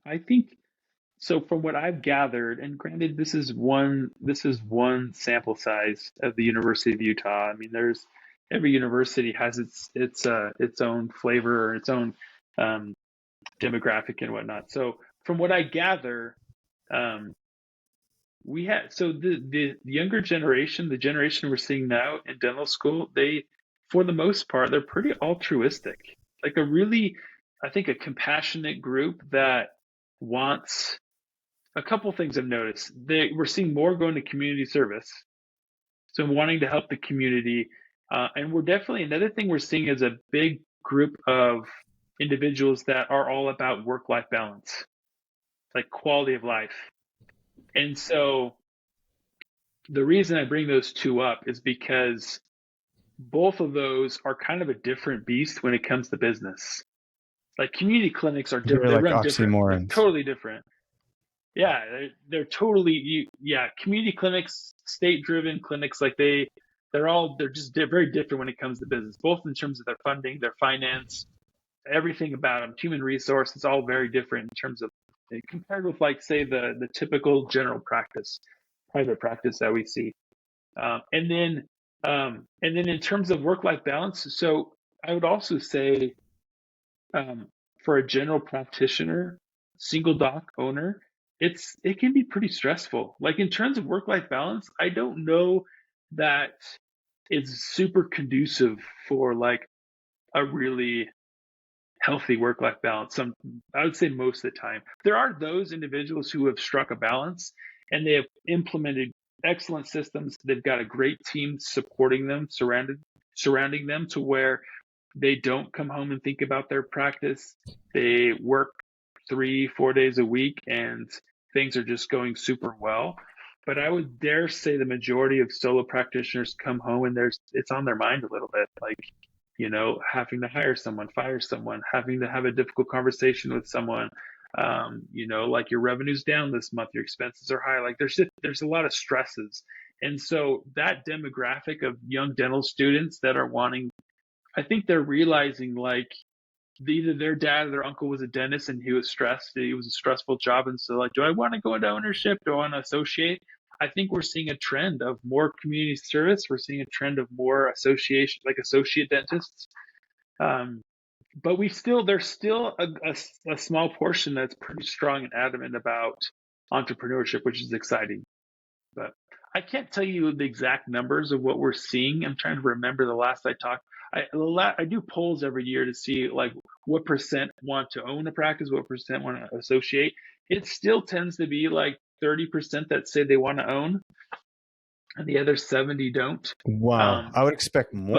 I think so. From what I've gathered, and granted, this is one sample size of the University of Utah. I mean, there's every university has its own flavor or its own um, demographic and whatnot. So from what I gather, um, we had so the younger generation, the generation we're seeing now in dental school, they for the most part they're pretty altruistic, like a really, I think, a compassionate group that wants a couple things. I've noticed we're seeing more going to community service, so wanting to help the community, and we're definitely another thing we're seeing is a big group of individuals that are all about work-life balance, like quality of life. And so the reason I bring those two up is because both of those are kind of a different beast when it comes to business. Like community clinics are They're they like run different, like oxymorons. totally different. Yeah, they're totally yeah, community clinics, state-driven clinics, like they're very different when it comes to business, both in terms of their funding, their finance, everything about them, human resource. It's all very different in terms of compared with, like, say, the typical general practice, private practice that we see. And then in terms of work-life balance, so I would also say, um, for a general practitioner, single doc owner, it can be pretty stressful. Like in terms of work-life balance, I don't know that it's super conducive for like a really healthy work-life balance. I would say most of the time. There are those individuals who have struck a balance and they have implemented excellent systems. They've got a great team supporting them, surrounding them to where they don't come home and think about their practice. They work 3, 4 days a week and things are just going super well. But I would dare say the majority of solo practitioners come home and it's on their mind a little bit, like, having to hire someone, fire someone, having to have a difficult conversation with someone. Like your revenue's down this month, your expenses are high. Like there's a lot of stresses. And so that demographic of young dental students that are wanting, I think they're realizing, like, either their dad or their uncle was a dentist and he was stressed. It was a stressful job. And so, like, do I want to go into ownership? Do I want to associate? I think we're seeing a trend of more community service. We're seeing a trend of more association, like associate dentists. Um, but there's still a small portion that's pretty strong and adamant about entrepreneurship, which is exciting. But I can't tell you the exact numbers of what we're seeing. I'm trying to remember the last I talked. I do polls every year to see, like, what percent want to own a practice, what percent want to associate. It still tends to be like 30% that say they want to own, and the other 70 don't. Wow, Um, I would expect but more.